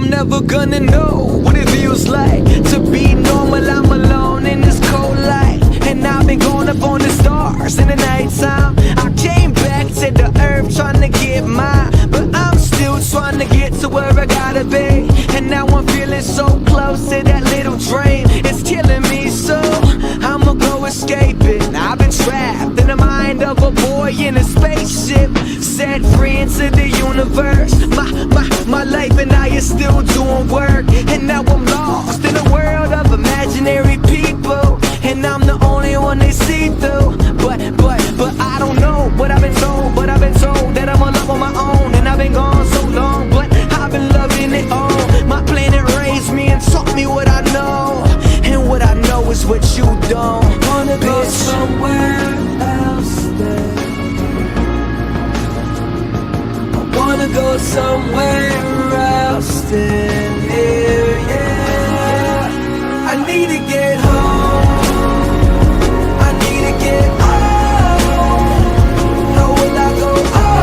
I'm never gonna know what it feels like to be normal. I'm alone in this cold light, and I've been going up on the stars in the nighttime. I came back to the earth trying to get mine, but I'm still trying to get to where I gotta be. And now I'm feeling so close to that little dream. It's killing me, so I'ma go escape it. I've been trapped in the mind of a boy in a spaceship, set free into the universe. My life and I is still doing work, and now I'm lost in a world of imaginary people, and I'm the only one they see through. But I don't know what I've been told, but I've been told that I'm alive on my own, and I've been gone so long, but I've been loving it all. My planet raised me and taught me what I know, and what I know is what you don't. Wanna go somewhere else then. I wanna go somewhere else than here, yeah. I need to get home, I need to get home. How will I go on?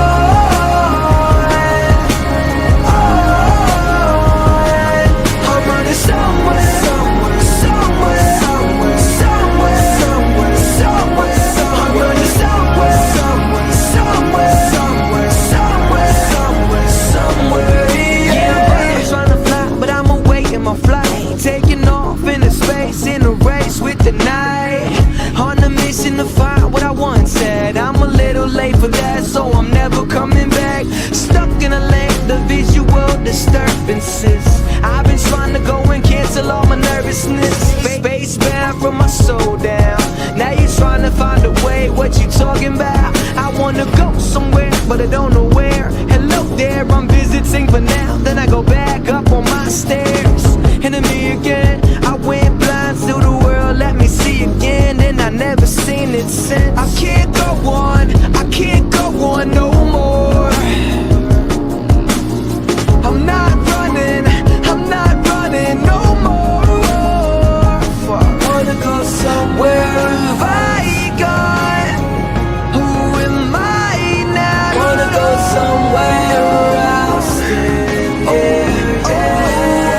I'm running somewhere, somewhere, somewhere, somewhere, somewhere, somewhere, somewhere. I'm running somewhere, somewhere, somewhere, somewhere, somewhere, somewhere, somewhere. Yeah, I'm trying to fly, but I'm awaiting my flight, taking off into space in a race with the night, on a mission to find what I once had. I'm a little late for that, so I'm never coming back. Stuck in a land of visual disturbances. I've been trying to go and cancel all my nervousness. Space bound from my soul down. Now you're trying to find a way, what you talking about? I wanna go somewhere, but I don't know where. Hello there, I'm visiting for now, then I go back up on my stairs. And me again, I went blind to the world, let me see again, and I never seen it since. I can't go on, I can't go on no more. I'm not running no more. I wanna go somewhere. Have I gone? Who am I now? Wanna go somewhere else than here, yeah.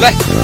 ไป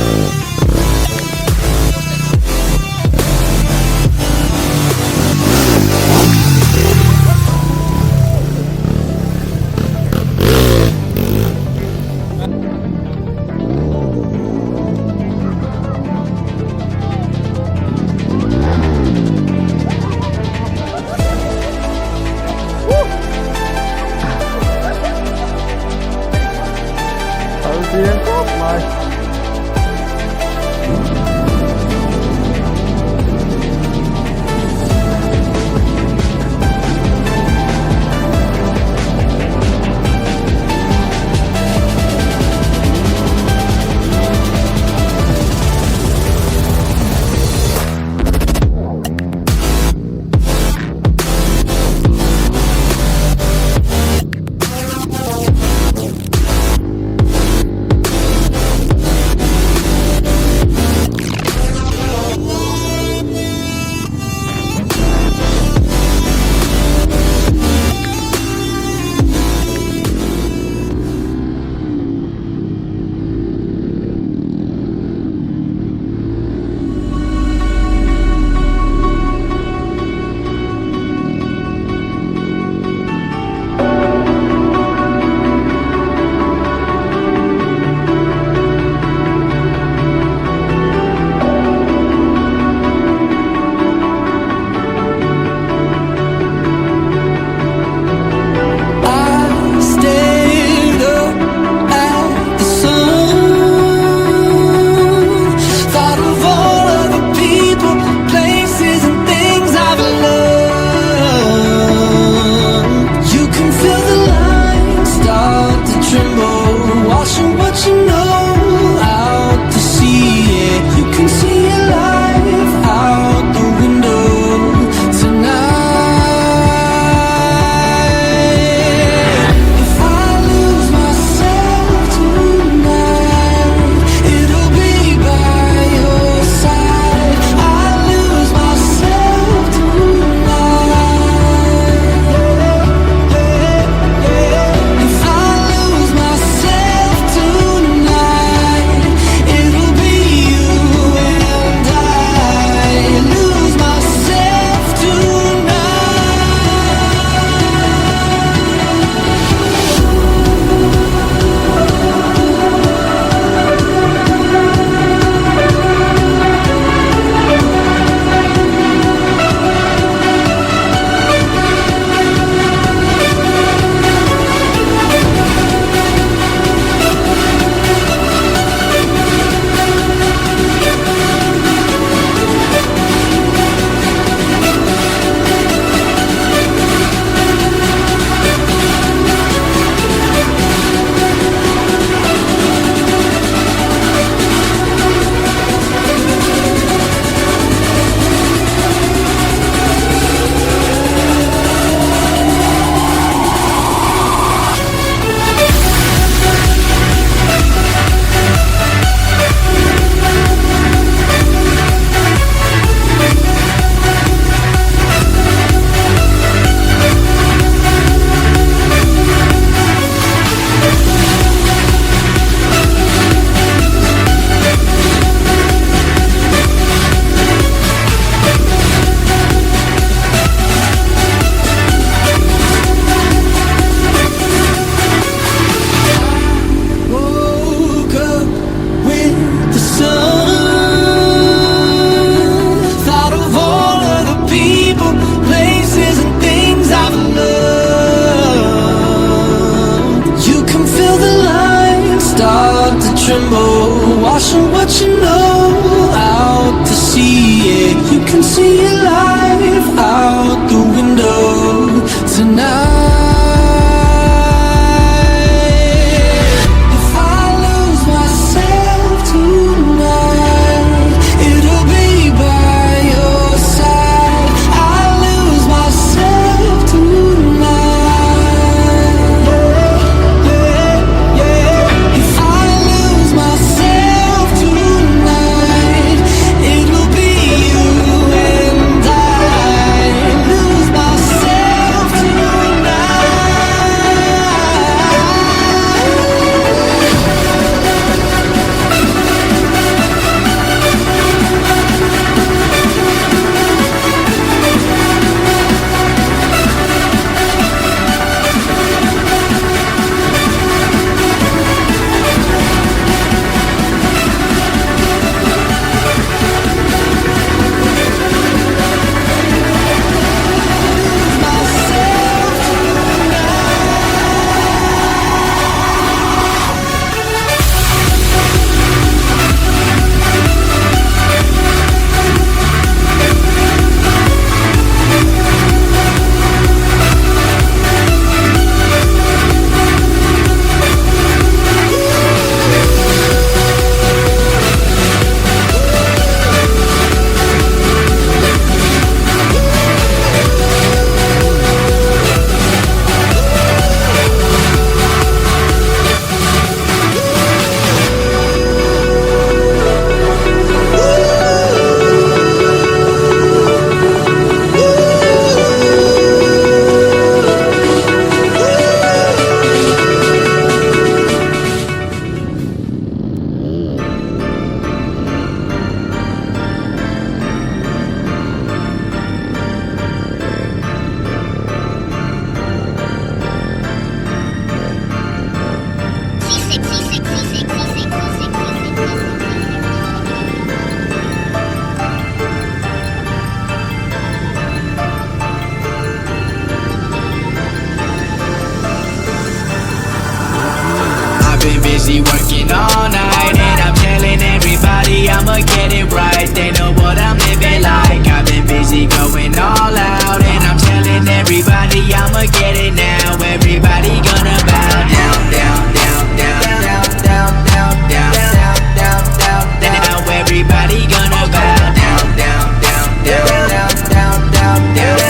been busy working all night, and I'm telling everybody I'ma get it right. They know what I'm living like. I've been busy going all out, and I'm telling everybody I'ma get it now. Everybody gonna bow down, down, down, down, down, down, down, down, down, down, down. Now everybody gonna bow down, down, down, down, down, down, down, down,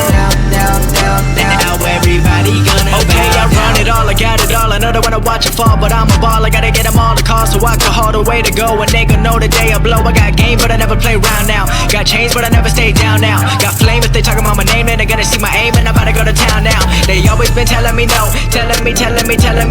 down, down. Now everybody gonna okay, I run it all, I got it all. I know they wanna watch it fall, but I'm a ball. I gotta get them all the calls, so I can hold the way to go. And they gon' know the day I blow. I got game, but I never play round now. Got chains, but I never stay down now. Got flame if they talking about my name, then they're gonna see my aim, and I'm about to go to town now. They always been telling me no, telling me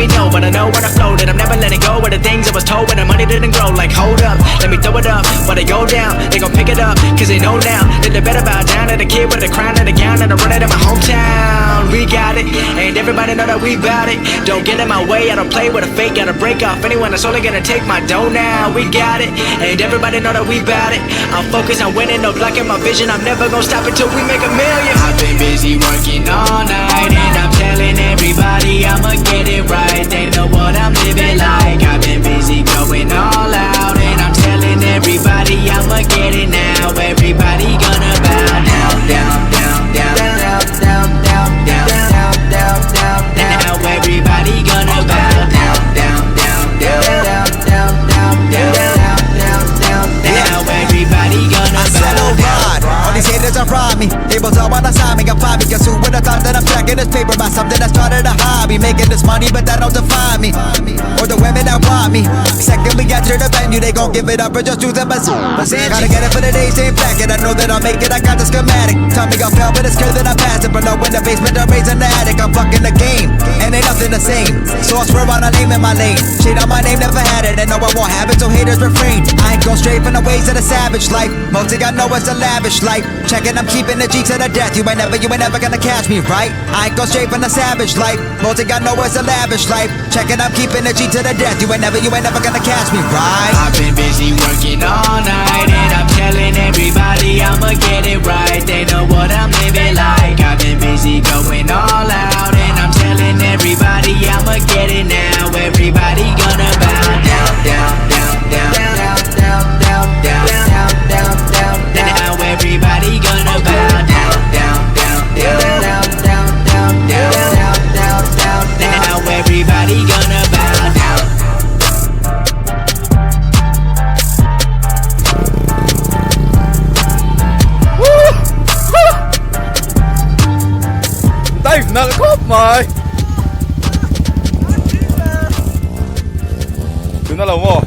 no. But I know when I flow that I'm never letting go of the things I was told when the money didn't grow. Like hold up, let me throw it up. When they go down, they gon' pick it up, cause they know now that they better bow down to the kid with the crown and the gown, and I run it in my hometown. We got it, and everybody know that we bout it. Don't get in my way, I don't play with a fake. Gotta break off anyone that's only gonna take my dough now. We got it, and everybody know that we bout it. I'm focused on winning, no blocking my vision. I'm never gonna stop until we make a million. I've been busy working all night, and I'm telling everybody I'ma get it right. They know what I'm living like. I've been busy going all out, and I'm telling everybody I'ma get it now. Everybody gonna bow down, down, down, down, down, down, down, down, down, down, down, down. Now everybody gonna bow down, down, down, down, down, down, down, down, down, down, down. Now everybody gonna bow down. All these haters are rob me. They both all wanna sign me. Got five. Guess who would have thought that I'm stacking this paper by something that started a hobby? Making this money, but that don't define me. Or the women that want me. Second we got to the venue, they gon' give it up or just use them as gotta get it for the days, ain't back. And I know that I'll make it, I got the schematic. Tell me I fell, but it's clear that I passed it. But no, in the basement, I'm raising the attic. I'm fucking the game, and ain't nothing the same. So I swear on a name in my lane. Shit on my name, never had it, and no, I won't have it, so haters refrain. I ain't go straight from the ways of the savage life. Most of y'all know it's a lavish life. Checking, I'm keeping the G to the death. You ain't never gonna catch me, right? I ain't go straight from the savage life. Most of y'all know it's a lavish life. Checking, I'm keeping the G to the death. You ain't never gonna catch me, right? I've been busy working all night, and I'm telling everybody I'ma get it right. They know what I'm living like. I've been busy going all out, and I'm telling everybody I'ma get it now. Everybody gonna bow down, down, down, down, down, down, down, down, down, down, down, down. Now everybody gonna bow down, down, down, down, down, down, down, down, down, down. Now everybody gonna bow down. Tay nagkop mai. Đừng nói là ngô.